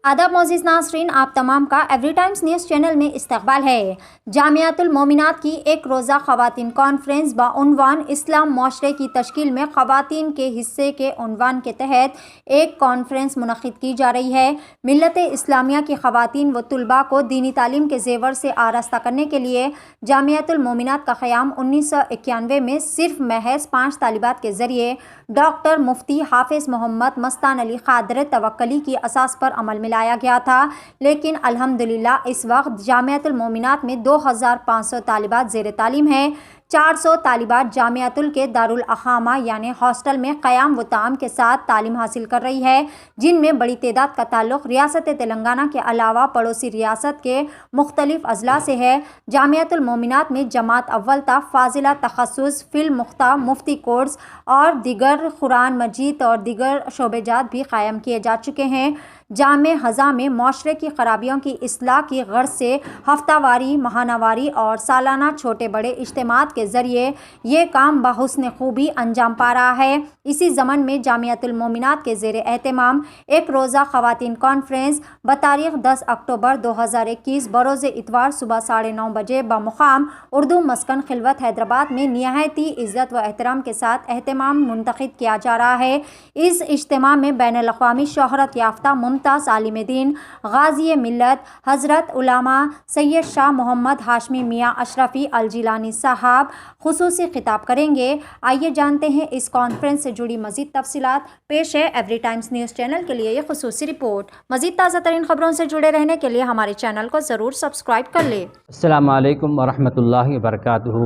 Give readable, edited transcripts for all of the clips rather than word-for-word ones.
आदाब मोअज़्ज़िज़ नाज़रीन, आप तमाम का एवरी टाइम्स न्यूज़ चैनल में इस्तकबाल है। जामियातुल मोमिनात की एक रोज़ा ख़वातीन कॉन्फ्रेंस बउनवान इस्लाम माशरे की तश्कील में ख़वातीन के हिस्से के उन्वान के तहत एक कॉन्फ्रेंस मुनक़्क़िद की जा रही है। मिल्लत इस्लामिया की ख़वातीन व तुलबा को दीनी तालीम के ज़ेवर से आरास्ता करने के लिए जामियातुल मोमिनात का क़याम 1991 में सिर्फ महज 5 तालिबात के ज़रिए डॉक्टर मुफ्ती हाफिज़ मोहम्मद मस्तान अली क़ादर तवक्कली की असास पर अमल में लाया गया था। लेकिन अल्हम्दुलिल्लाह इस वक्त जामियातुल मोमिनात में 2500 तालिबात ज़ेर तालीम हैं। 400 तालिबात जामियातुल के दारुल अखामा यानी हॉस्टल में क़याम व ताम के साथ तालीम हासिल कर रही है, जिनमें बड़ी तादाद का ताल्लुक़ रियासत तेलंगाना के अलावा पड़ोसी रियासत के मुख्तलिफ अज़ला से है। जामियातुल मोमिनात में जमात अव्वल ता फ़ाज़िला तख़स्सुस फ़िल मुख्ता मुफ्ती कोर्स और दिगर कुरान मजीद और दिगर शोबेजात भी क़ायम किए जा चुके हैं। जामे हज़ा में माशरे की ख़राबियों की इस्लाह की गर्ज़ से हफ्तावारी, महानावारी और सालाना छोटे बड़े इज्तिमात के ज़रिए ये काम बहुस्न खूबी अंजाम पा रहा है। इसी ज़मन में जामियातुल मोमिनात के ज़ेर एहतमाम एक रोज़ा ख़वातीन कॉन्फ्रेंस बतारीख़ 10 अक्टूबर 2021 बरोज़ इतवार सुबह 9:30 बजे बमुक़ाम उर्दू मस्कन खिलवत हैदराबाद में निहायती इज़्ज़त व एहतराम के साथ एहतमाम मुंतक़िद किया जा रहा है। इस इज्तिमा में बैनुल अक़वामी शोहरत याफ्ता मुमताज़ आलिम दीन गाज़ी मिल्लत हज़रत उलमा सैयद शाह मोहम्मद हाशमी मियाँ अशरफ़ी अल जिलानी साहब खुसूसी खिताब करेंगे। आइए जानते हैं इस कॉन्फ्रेंस से जुड़ी मज़ीद तफ़सीलात। पेश है एवरी टाइम्स न्यूज़ चैनल के लिए ये खुसूसी रिपोर्ट। मज़ीद ताज़ा तरीन ख़बरों से जुड़े रहने के लिए हमारे चैनल को ज़रूर सब्सक्राइब कर लें। अस्सलामु अलैकुम वरहमतुल्लाहि वबरकातुहू।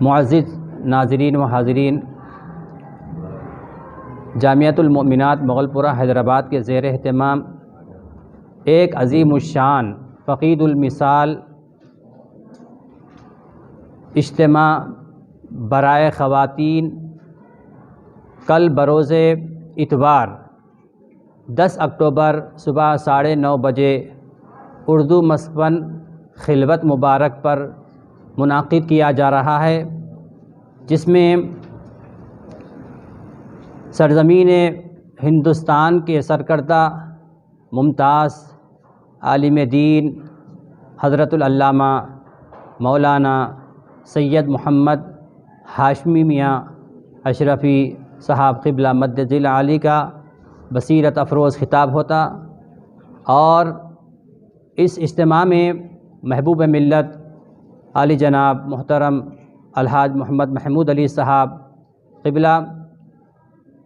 मुअज़्ज़िज़ नाज़रीन व हाज़रीन, जामियातुल मोमिनात मुग़लपुरा हैदराबाद के ज़ेर एहतमाम एक अज़ीमुश्शान फ़क़ीदुल मिसाल इज्तिमा बराए ख़वातीन कल बरोज़ इतवार 10 अक्टूबर सुबह 9:30 बजे उर्दू मस्कन खिलवत मुबारक पर मुनाक़िद किया जा रहा है, जिसमें सरज़मीन हिंदुस्तान के सरकर्दा मुमताज़ आलिम दीन हज़रतुल अल्लामा मौलाना सैयद मोहम्मद हाशमी मियाँ अशरफ़ी साहब क़िबला मद्दिल आली का बसीरत अफ़रोज़ ख़िताब होता और इस इज्तिमा में महबूब मिल्लत आली जनाब मोहतरम अलहाज मोहम्मद महमूद अली साहब क़िबला,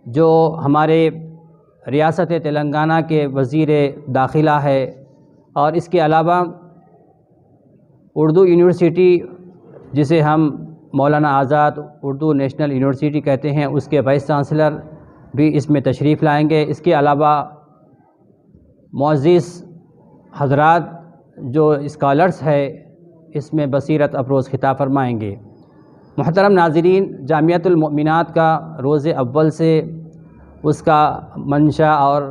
जो हमारे रियासत तेलंगाना के वज़ीर दाखिला है, और इसके अलावा उर्दू यूनिवर्सिटी जिसे हम मौलाना आज़ाद उर्दू नेशनल यूनिवर्सिटी कहते हैं, उसके वाइस चांसलर भी इसमें तशरीफ़ लाएंगे। इसके अलावा मुअज़्ज़िज़ हज़रात जो स्कॉलर्स है इसमें बसीरत अफ़रोज़ ख़िताब फरमाएंगे। मुहतरम नाज़रीन, जामियातुल मोमिनात का रोज़े अव्वल से उसका मंशा और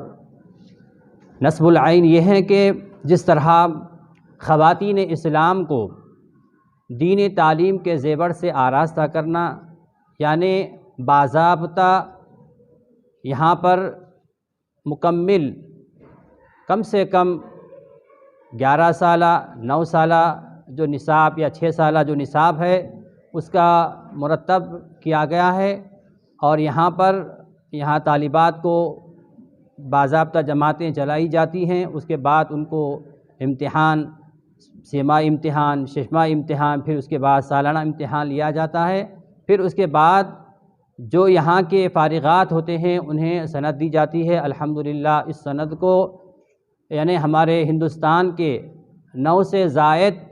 नस्बुल आइन ये है कि जिस तरह ख़वातीन इस्लाम को दीनी तालीम के ज़ेवर से आरास्ता करना, यानी बाज़ाब्ता यहाँ पर मुकम्मिल कम से कम 11 साला 9 साला जो निसाब या 6 साला जो निसाब है उसका मुरतब किया गया है, और यहाँ तालिबात को बाज़ाब्ता जमातें चलाई जाती हैं। उसके बाद उनको इम्तिहान, सेमाई इम्तिहान, शशमाई इम्तिहान, फिर उसके बाद सालाना इम्तिहान लिया जाता है। फिर उसके बाद जो यहाँ के फ़ारिगात होते हैं उन्हें सनद दी जाती है। अल्हम्दुलिल्लाह इस सनद को यानी हमारे हिंदुस्तान के 9 से ज़ायद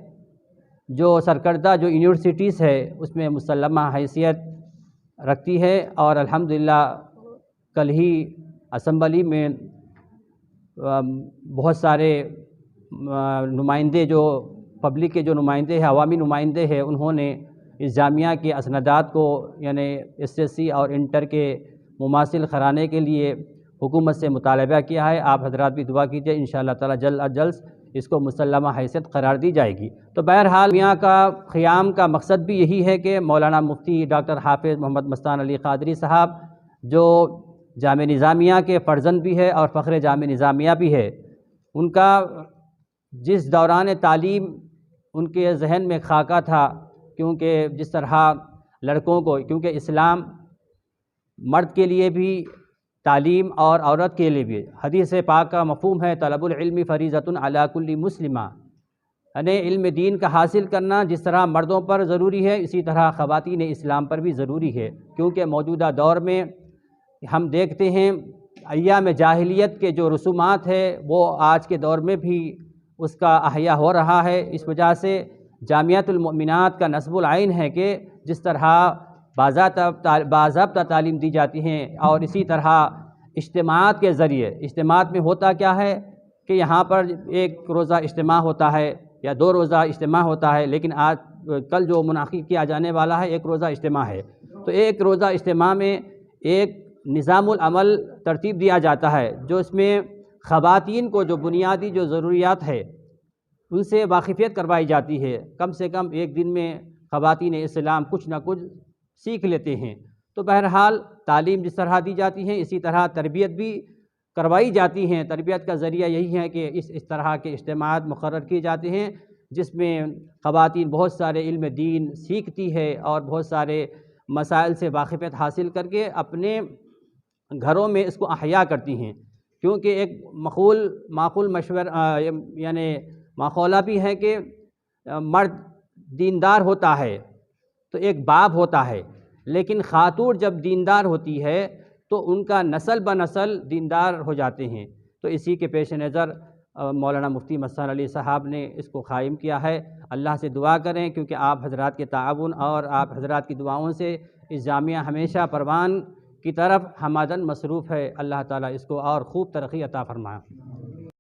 जो सरकर्दा जो यूनिवर्सिटीज़ है उसमें मुसल्लमा हैसियत रखती है, और अल्हम्दुलिल्लाह कल ही असम्बली में बहुत सारे नुमाइंदे जो पब्लिक के जो नुमाइंदे हैं, अवामी नुमाइंदे हैं, उन्होंने इस जामिया के असनदात को यानी एसएससी और इंटर के मुमासिल कराने के लिए हुकूमत से मुतालबा किया है। आप हजरात भी दुआ कीजिए, इंशाअल्लाह ताला जल्द अज जल्द इसको मुसल्लमा हैसियत करार दी जाएगी। तो बहरहाल यहाँ का क़ियाम का मकसद भी यही है कि मौलाना मुफ्ती डॉक्टर हाफिज़ मोहम्मद मस्तान अली क़ादरी साहब जो جامعہ نظامیہ کے فرزند بھی ہے اور فخر جامعہ نظامیہ بھی ہے۔ ان کا جس دوران تعلیم ان کے ذہن میں خاکہ تھا، کیونکہ جس طرح لڑکوں کو، کیونکہ اسلام مرد کے لیے بھی تعلیم اور عورت کے لیے بھی، حدیث پاک کا مفہوم ہے طلب العلم فریضۃ علی کل مسلمہ، یعنی علم دین کا حاصل کرنا جس طرح مردوں پر ضروری ہے اسی طرح خواتین اسلام پر بھی ضروری ہے، کیونکہ موجودہ دور میں ہم دیکھتے ہیں ایام جاہلیت کے جو رسومات ہے وہ آج کے دور میں بھی اس کا احیا ہو رہا ہے۔ اس وجہ سے جامعۃ المؤمنات کا نصب العین ہے کہ جس طرح باضابطہ تعلیم دی جاتی ہیں، اور اسی طرح اجتماعات کے ذریعے، اجتماعات میں ہوتا کیا ہے کہ یہاں پر ایک روزہ اجتماع ہوتا ہے یا 2 روزہ اجتماع ہوتا ہے، لیکن کل جو منعقد کیا جانے والا ہے 1 روزہ اجتماع ہے، تو 1 روزہ اجتماع میں ایک نظام العمل ترتیب دیا جاتا ہے جو اس میں خواتین کو جو بنیادی جو ضروریات ہے ان سے واقفیت کروائی جاتی ہے۔ کم سے کم ایک دن میں خواتین اسلام کچھ نہ کچھ سیکھ لیتے ہیں۔ تو بہرحال تعلیم جس طرح دی جاتی ہے اسی طرح تربیت بھی کروائی جاتی ہیں۔ تربیت کا ذریعہ یہی ہے کہ اس طرح کے اجتماعات مقرر کیے جاتے ہیں جس میں خواتین بہت سارے علم دین سیکھتی ہے اور بہت سارے مسائل سے واقفیت حاصل کر کے اپنے گھروں میں اس کو احیا کرتی ہیں، کیونکہ ایک معقول یعنی ماخولہ بھی ہے کہ مرد دیندار ہوتا ہے تو ایک باب ہوتا ہے، لیکن خاتون جب دیندار ہوتی ہے تو ان کا نسل بنسل دیندار ہو جاتے ہیں۔ تو اسی کے پیش نظر مولانا مفتی مسعود علی صاحب نے اس کو قائم کیا ہے۔ اللہ سے دعا کریں، کیونکہ آپ حضرات کے تعاون اور آپ حضرات کی دعاؤں سے اس جامعہ ہمیشہ پروان کی طرف ہمادن مصروف ہے۔ اللہ تعالیٰ اس کو اور خوب ترقی عطا فرمائے۔